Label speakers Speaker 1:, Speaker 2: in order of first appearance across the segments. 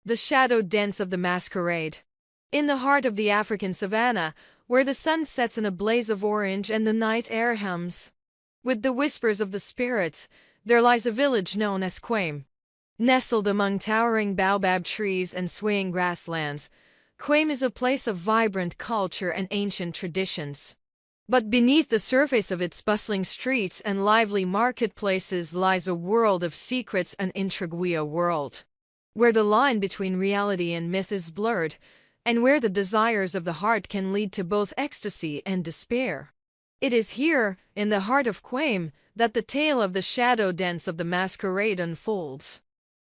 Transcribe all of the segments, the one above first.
Speaker 1: The shadow dance of the masquerade. In the heart of the African savanna, where the sun sets in a blaze of orange and the night air hums with the whispers of the spirits, there lies a village known as Kwame. Nestled among towering baobab trees and swaying grasslands, Kwame is a place of vibrant culture and ancient traditions. But beneath the surface of its bustling streets and lively marketplaces lies a world of secrets, an intrigue, a world where the line between reality and myth is blurred, and where the desires of the heart can lead to both ecstasy and despair. It is here, in the heart of Kwame, that the tale of the shadow dance of the masquerade unfolds.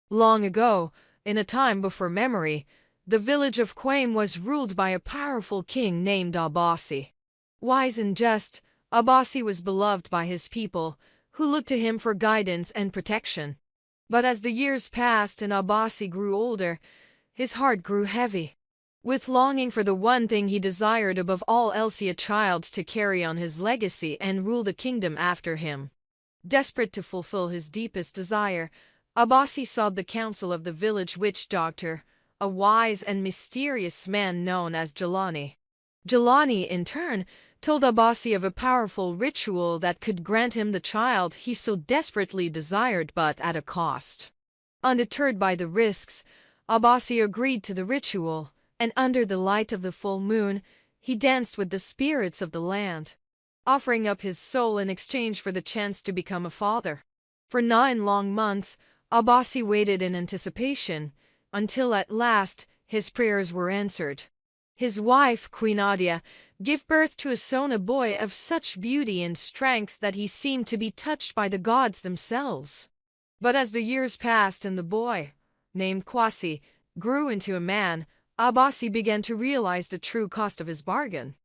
Speaker 1: Long ago, in a time before memory, the village of Kwame was ruled by a powerful king named Abasi. Wise and just, Abasi was beloved by his people, who looked to him for guidance and protection. But as the years passed and Abasi grew older, his heart grew heavy with longing for the one thing he desired above all else, a child to carry on his legacy and rule the kingdom after him. Desperate to fulfill his deepest desire, Abasi sought the counsel of the village witch doctor, a wise and mysterious man known as Jelani. Jelani, in turn, told Abasi of a powerful ritual that could grant him the child he so desperately desired, but at a cost. Undeterred by the risks, Abasi agreed to the ritual, and under the light of the full moon, he danced with the spirits of the land, offering up his soul in exchange for the chance to become a father. For 9 long months, Abasi waited in anticipation, until at last his prayers were answered. His wife, Queen Adia, gave birth to a son, a boy of such beauty and strength that he seemed to be touched by the gods themselves. But as the years passed and the boy, named Kwasi, grew into a man, Abasi began to realize the true cost of his bargain.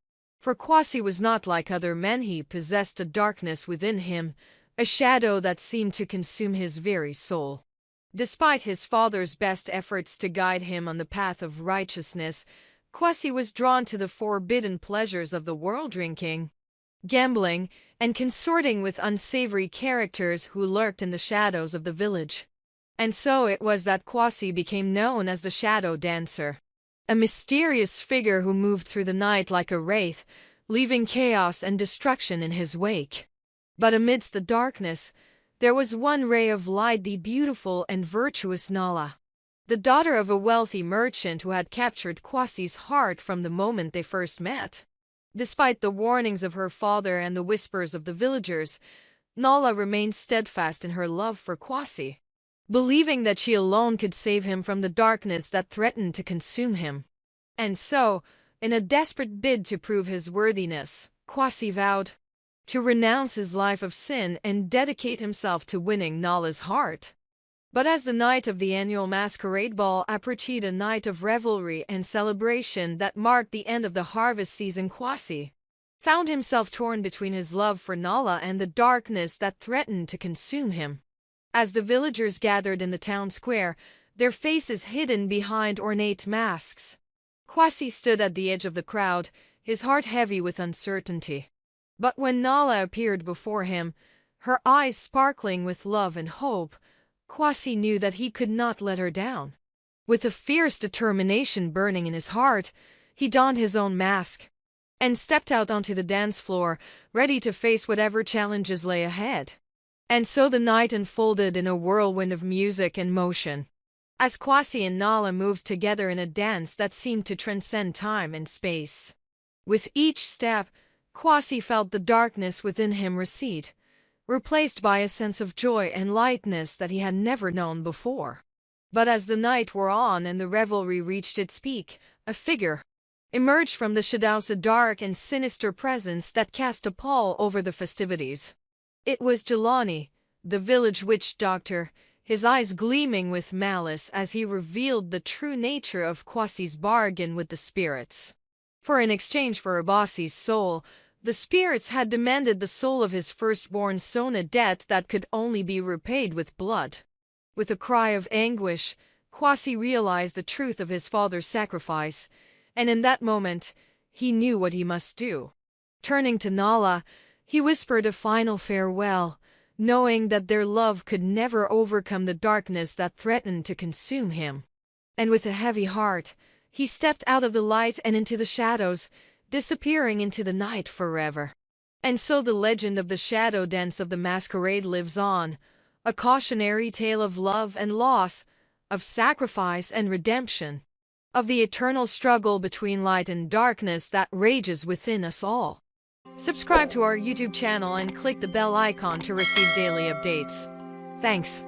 Speaker 1: For Kwasi was not like other men. He possessed a darkness within him, a shadow that seemed to consume his very soul. Despite his father's best efforts to guide him on the path of righteousness, Kwasi was drawn to the forbidden pleasures of the world, drinking, gambling, and consorting with unsavory characters who lurked in the shadows of the village. And so it was that Kwasi became known as the Shadow Dancer, a mysterious figure who moved through the night like a wraith, leaving chaos and destruction in his wake. But amidst the darkness, there was one ray of light, the beautiful and virtuous Nala, the daughter of a wealthy merchant who had captured Kwasi's heart from the moment they first met. Despite the warnings of her father and the whispers of the villagers, Nala remained steadfast in her love for Kwasi, believing that she alone could save him from the darkness that threatened to consume him. And so, in a desperate bid to prove his worthiness, Kwasi vowed to renounce his life of sin and dedicate himself to winning Nala's heart. But as the night of the annual masquerade ball approached, a night of revelry and celebration that marked the end of the harvest season, Kwasi found himself torn between his love for Nala and the darkness that threatened to consume him. As the villagers gathered in the town square, their faces hidden behind ornate masks, Kwasi stood at the edge of the crowd, his heart heavy with uncertainty. But when Nala appeared before him, her eyes sparkling with love and hope, Kwasi knew that he could not let her down. With a fierce determination burning in his heart, he donned his own mask and stepped out onto the dance floor, ready to face whatever challenges lay ahead. And so the night unfolded in a whirlwind of music and motion, as Kwasi and Nala moved together in a dance that seemed to transcend time and space. With each step, Kwasi felt the darkness within him recede, replaced by a sense of joy and lightness that he had never known before. But as the night wore on and the revelry reached its peak, a figure emerged from the shadows, a dark and sinister presence that cast a pall over the festivities. It was Jelani, the village witch doctor, his eyes gleaming with malice as he revealed the true nature of Kwasi's bargain with the spirits. For in exchange for Abasi's soul, the spirits had demanded the soul of his firstborn son, a debt that could only be repaid with blood. With a cry of anguish, Kwasi realized the truth of his father's sacrifice, and in that moment, he knew what he must do. Turning to Nala, he whispered a final farewell, knowing that their love could never overcome the darkness that threatened to consume him. And with a heavy heart, he stepped out of the light and into the shadows, disappearing into the night forever. And so the legend of the shadow dance of the masquerade lives on, a cautionary tale of love and loss, of sacrifice and redemption, of the eternal struggle between light and darkness that rages within us all. Subscribe to our YouTube channel and click the bell icon to receive daily updates. Thanks.